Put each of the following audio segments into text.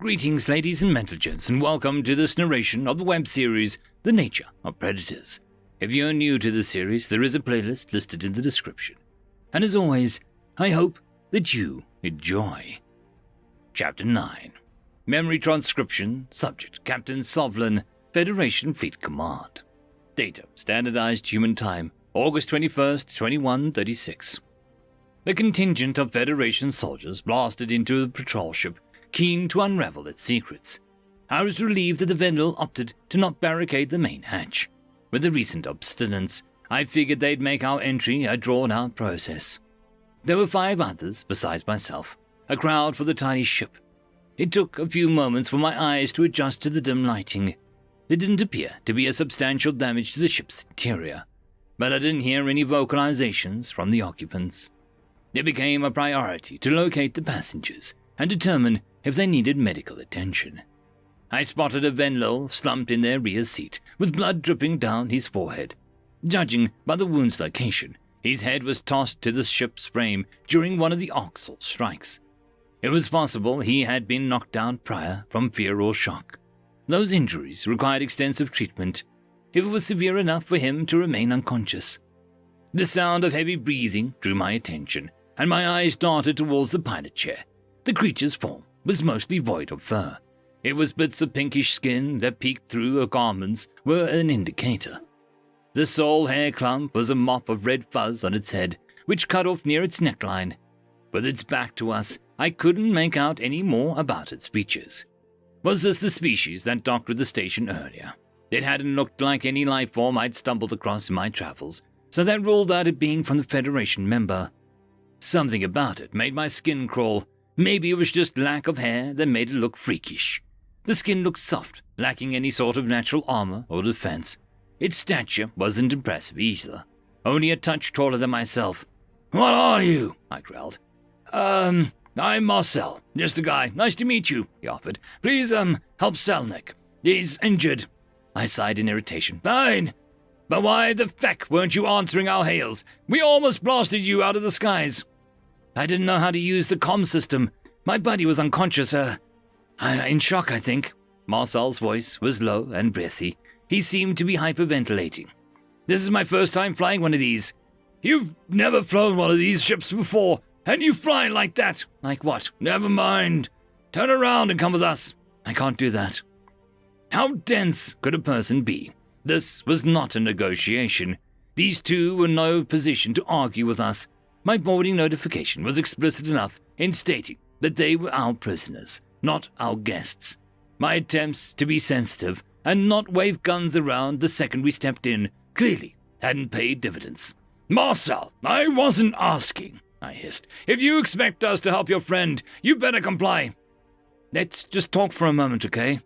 Greetings, ladies and gents, and welcome to this narration of the web series, The Nature of Predators. If you're new to the series, there is a playlist listed in the description. And as always, I hope that you enjoy. Chapter 9. Memory Transcription. Subject, Captain Sovlin, Federation Fleet Command. Data, Standardized Human Time, August 21st, 2136. A contingent of Federation soldiers blasted into a patrol ship, keen to unravel its secrets. I was relieved that the Vendel opted to not barricade the main hatch. With the recent abstinence, I figured they'd make our entry a drawn-out process. There were 5 others besides myself, a crowd for the tiny ship. It took a few moments for my eyes to adjust to the dim lighting. There didn't appear to be a substantial damage to the ship's interior, but I didn't hear any vocalizations from the occupants. It became a priority to locate the passengers and determine if they needed medical attention. I spotted a Venlo slumped in their rear seat, with blood dripping down his forehead. Judging by the wound's location, his head was tossed to the ship's frame during one of the Oxal strikes. It was possible he had been knocked down prior from fear or shock. Those injuries required extensive treatment, if it was severe enough for him to remain unconscious. The sound of heavy breathing drew my attention, and my eyes darted towards the pilot chair. The creature's form was mostly void of fur. It was bits of pinkish skin that peeked through her garments were an indicator. The sole hair clump was a mop of red fuzz on its head, which cut off near its neckline. With its back to us, I couldn't make out any more about its features. Was this the species that docked with the station earlier? It hadn't looked like any life form I'd stumbled across in my travels, so that ruled out it being from the Federation member. Something about it made my skin crawl. Maybe it was just lack of hair that made it look freakish. The skin looked soft, lacking any sort of natural armor or defense. Its stature wasn't impressive either, only a touch taller than myself. "What are you?" I growled. I'm Marcel, just a guy. Nice to meet you," he offered. "Please, help Selnick. He's injured." I sighed in irritation. "Fine. But why the feck weren't you answering our hails? We almost blasted you out of the skies." "I didn't know how to use the comm system. My buddy was unconscious, in shock, I think." Marcel's voice was low and breathy. He seemed to be hyperventilating. "This is my first time flying one of these." "You've never flown one of these ships before, and you fly like that." "Like what?" "Never mind. Turn around and come with us." "I can't do that." How dense could a person be? This was not a negotiation. These two were in no position to argue with us. My boarding notification was explicit enough in stating that they were our prisoners, not our guests. My attempts to be sensitive and not wave guns around the second we stepped in clearly hadn't paid dividends. "Marcel, I wasn't asking," I hissed. "If you expect us to help your friend, you better comply." "Let's just talk for a moment, okay?"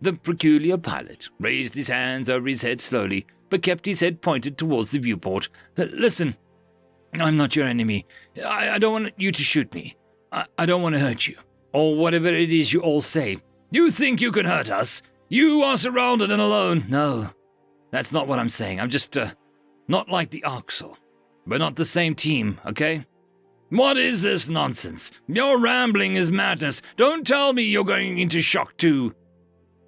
The peculiar pilot raised his hands over his head slowly, but kept his head pointed towards the viewport. "Listen, I'm not your enemy. I don't want you to shoot me. I don't want to hurt you, or whatever it is you all say." "You think you can hurt us? You are surrounded and alone." "No, that's not what I'm saying. I'm just, not like the Oxal. We're not the same team, okay?" "What is this nonsense? Your rambling is madness. Don't tell me you're going into shock too."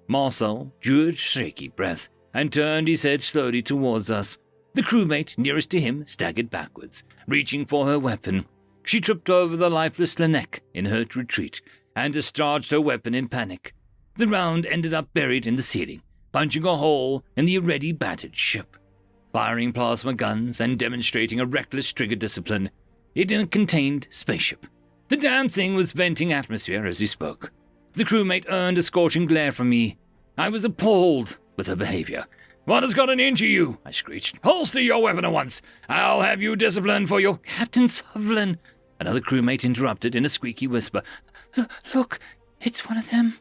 Marcel drew a shaky breath and turned his head slowly towards us. The crewmate nearest to him staggered backwards, reaching for her weapon. She tripped over the lifeless Lanek in her retreat and discharged her weapon in panic. The round ended up buried in the ceiling, punching a hole in the already battered ship. Firing plasma guns and demonstrating a reckless trigger discipline, it contained spaceship. The damn thing was venting atmosphere as we spoke. The crewmate earned a scorching glare from me. I was appalled with her behavior. "What has gotten into you?" I screeched. "Holster your weapon at once. I'll have you disciplined for your—" "Captain Sovlin," another crewmate interrupted in a squeaky whisper. "Look, it's one of them."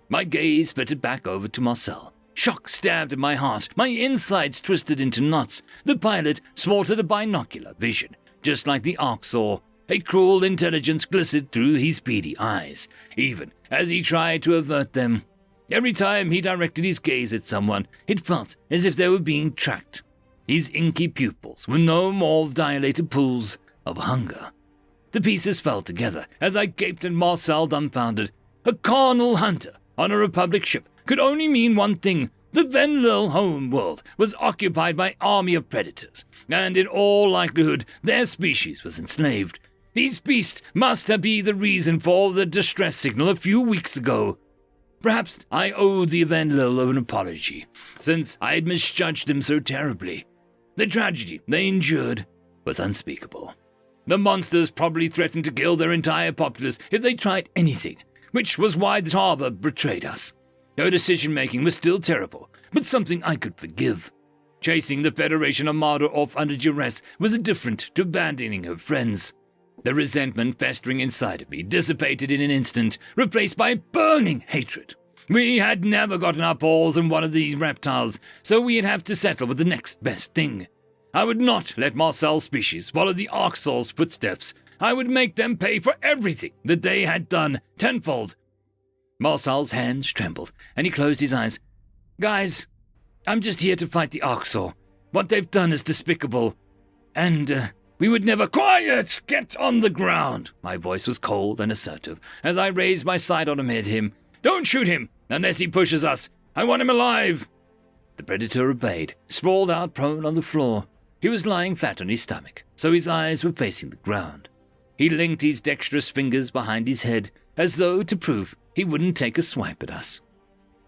My gaze flitted back over to Marcel. Shock stabbed at my heart. My insides twisted into knots. The pilot sported a binocular vision, just like the Oxal. A cruel intelligence glistened through his beady eyes, even as he tried to avert them. Every time he directed his gaze at someone, it felt as if they were being tracked. His inky pupils were no more dilated pools of hunger. The pieces fell together as I gaped at Marcel dumbfounded. A carnal hunter on a Republic ship could only mean one thing. The Venlil homeworld was occupied by an army of predators, and in all likelihood their species was enslaved. These beasts must have been the reason for the distress signal a few weeks ago. Perhaps I owed the Venlil an apology, since I had misjudged them so terribly. The tragedy they endured was unspeakable. The monsters probably threatened to kill their entire populace if they tried anything, which was why the harbor betrayed us. Her decision-making was still terrible, but something I could forgive. Chasing the Federation Armada off under duress was indifferent to abandoning her friends. The resentment festering inside of me dissipated in an instant, replaced by burning hatred. We had never gotten our paws on one of these reptiles, so we'd have to settle with the next best thing. I would not let Marcel's species follow the Arxal's footsteps. I would make them pay for everything that they had done tenfold. Marcel's hands trembled, and he closed his eyes. Guys, I'm just here to fight the Arxal. What they've done is despicable. And, we would never— Quiet! Get on the ground! My voice was cold and assertive as I raised my sidearm at him. Don't shoot him, unless he pushes us. I want him alive. The predator obeyed, sprawled out prone on the floor. He was lying flat on his stomach, so his eyes were facing the ground. He linked his dexterous fingers behind his head, as though to prove he wouldn't take a swipe at us.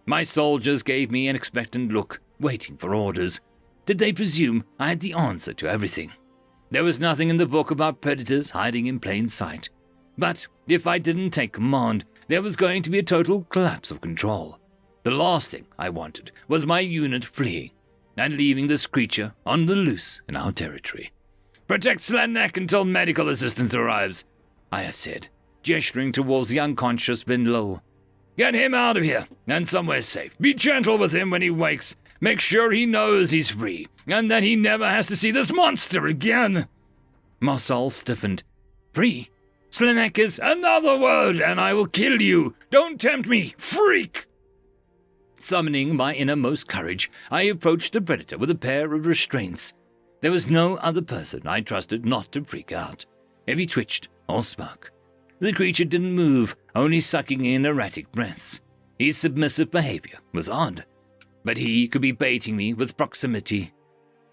My soldiers gave me an expectant look, waiting for orders. Did they presume I had the answer to everything? There was nothing in the book about predators hiding in plain sight. But if I didn't take command, there was going to be a total collapse of control. The last thing I wanted was my unit fleeing and leaving this creature on the loose in our territory. Protect Slenek until medical assistance arrives, I said, gesturing towards the unconscious Venlil. Get him out of here, and somewhere safe. Be gentle with him when he wakes. Make sure he knows he's free, and that he never has to see this monster again. Marcel stiffened. Free? Slenek is— Another word, and I will kill you. Don't tempt me, freak! Summoning my innermost courage, I approached the predator with a pair of restraints. There was no other person I trusted not to freak out, if he twitched or spoke. The creature didn't move, only sucking in erratic breaths. His submissive behavior was odd, but he could be baiting me with proximity.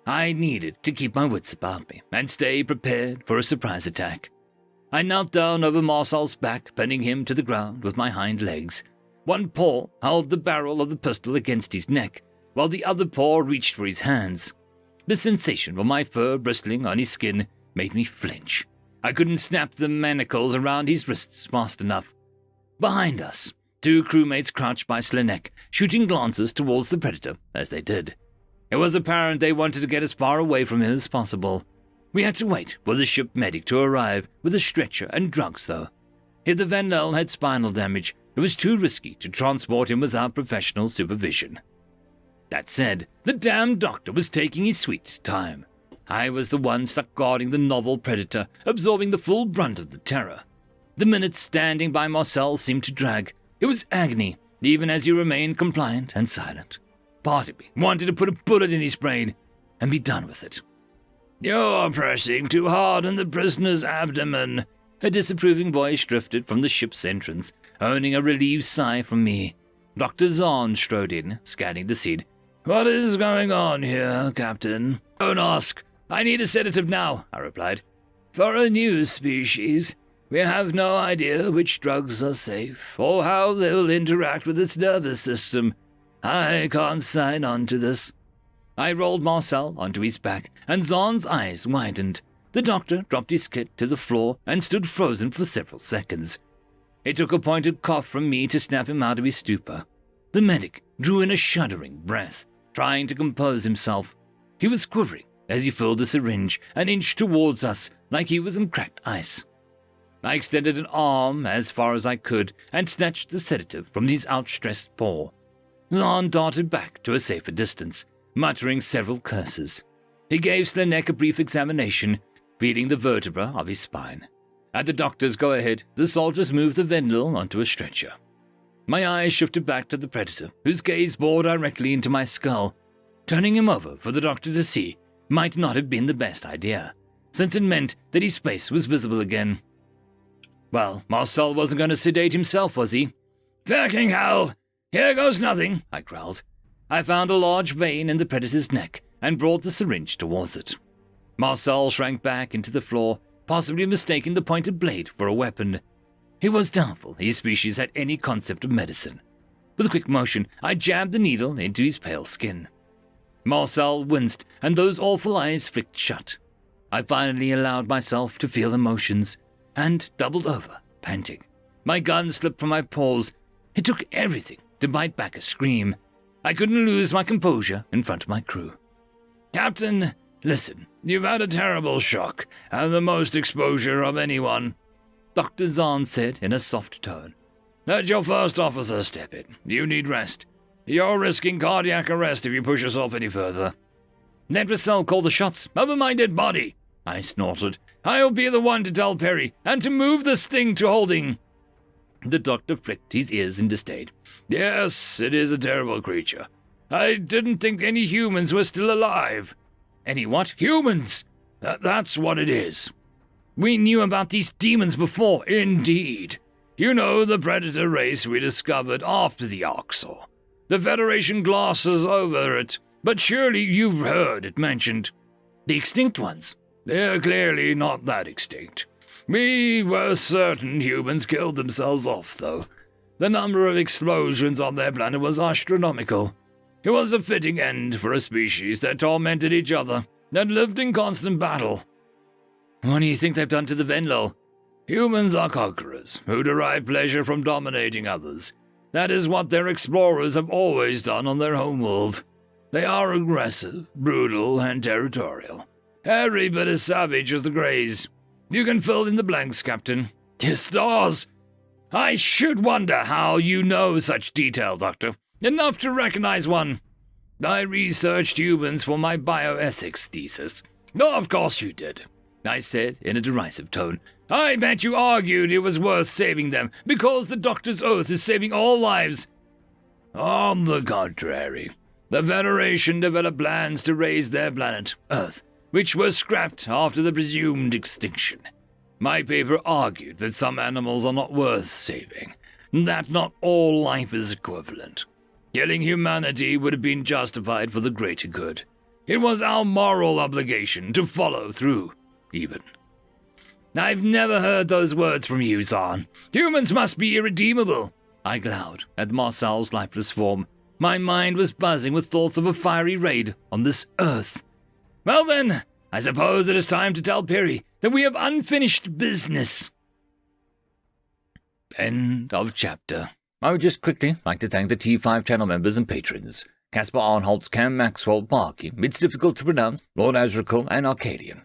I needed to keep my wits about me and stay prepared for a surprise attack. I knelt down over Marcel's back, pinning him to the ground with my hind legs. One paw held the barrel of the pistol against his neck, while the other paw reached for his hands. The sensation of my fur bristling on his skin made me flinch. I couldn't snap the manacles around his wrists fast enough. Behind us, two crewmates crouched by Slenek, shooting glances towards the predator as they did. It was apparent they wanted to get as far away from him as possible. We had to wait for the ship medic to arrive with a stretcher and drugs, though. If the Venlil had spinal damage, it was too risky to transport him without professional supervision. That said, the damned doctor was taking his sweet time. I was the one stuck guarding the novel predator, absorbing the full brunt of the terror. The minutes standing by Marcel seemed to drag. It was agony, even as he remained compliant and silent. Part of me wanted to put a bullet in his brain and be done with it. You're pressing too hard on the prisoner's abdomen. A disapproving voice drifted from the ship's entrance, earning a relieved sigh from me. Dr. Zahn strode in, scanning the scene. What is going on here, Captain? Don't ask. I need a sedative now, I replied. For a new species, we have no idea which drugs are safe or how they will interact with its nervous system. I can't sign on to this. I rolled Marcel onto his back, and Zahn's eyes widened. The doctor dropped his kit to the floor and stood frozen for several seconds. It took a pointed cough from me to snap him out of his stupor. The medic drew in a shuddering breath, trying to compose himself. He was quivering as he filled the syringe and inched towards us like he was in cracked ice. I extended an arm as far as I could and snatched the sedative from his outstretched paw. Zahn darted back to a safer distance, muttering several curses. He gave Slenek a brief examination, feeling the vertebra of his spine. At the doctor's go-ahead, the soldiers moved the Venlil onto a stretcher. My eyes shifted back to the predator, whose gaze bore directly into my skull. Turning him over for the doctor to see might not have been the best idea, since it meant that his face was visible again. Well, Marcel wasn't going to sedate himself, was he? Fucking hell! Here goes nothing, I growled. I found a large vein in the predator's neck and brought the syringe towards it. Marcel shrank back into the floor, possibly mistaking the pointed blade for a weapon. It was doubtful his species had any concept of medicine. With a quick motion, I jabbed the needle into his pale skin. Marcel winced, and those awful eyes flicked shut. I finally allowed myself to feel emotions, and doubled over, panting. My gun slipped from my paws. It took everything to bite back a scream. I couldn't lose my composure in front of my crew. Captain, listen, you've had a terrible shock, and the most exposure of anyone, Dr. Zahn said in a soft tone. Let your first officer step in. You need rest. You're risking cardiac arrest if you push yourself any further. Let Russell call the shots. Over my dead body, I snorted. I'll be the one to tell Perry, and to move this thing to holding. The doctor flicked his ears in disdain. Yes, it is a terrible creature. I didn't think any humans were still alive. Any what? Humans! That's what it is. We knew about these demons before, indeed. You know, the predator race we discovered after the Arxor. The Federation glosses over it, but surely you've heard it mentioned. The extinct ones? They're clearly not that extinct. We were certain humans killed themselves off, though. The number of explosions on their planet was astronomical. It was a fitting end for a species that tormented each other and lived in constant battle. What do you think they've done to the Venlo? Humans are conquerors who derive pleasure from dominating others. That is what their explorers have always done on their homeworld. They are aggressive, brutal, and territorial. Every bit as savage as the Greys. You can fill in the blanks, Captain. Dear stars! I should wonder how you know such detail, Doctor. Enough to recognize one. I researched humans for my bioethics thesis. Oh, of course you did, I said in a derisive tone. I bet you argued it was worth saving them, because the Doctor's oath is saving all lives. On the contrary, the Federation developed plans to raise their planet, Earth, which was scrapped after the presumed extinction. My paper argued that some animals are not worth saving, that not all life is equivalent. Killing humanity would have been justified for the greater good. It was our moral obligation to follow through, even. I've never heard those words from you, Zahn. Humans must be irredeemable. I glowered at Marcel's lifeless form. My mind was buzzing with thoughts of a fiery raid on this Earth. Well then, I suppose it is time to tell Perry that we have unfinished business. End of chapter. I would just quickly like to thank the T5 channel members and patrons. Casper Arnholtz, Cam Maxwell, Parky, It's Difficult to Pronounce, Lord Azrakul, and Arcadian.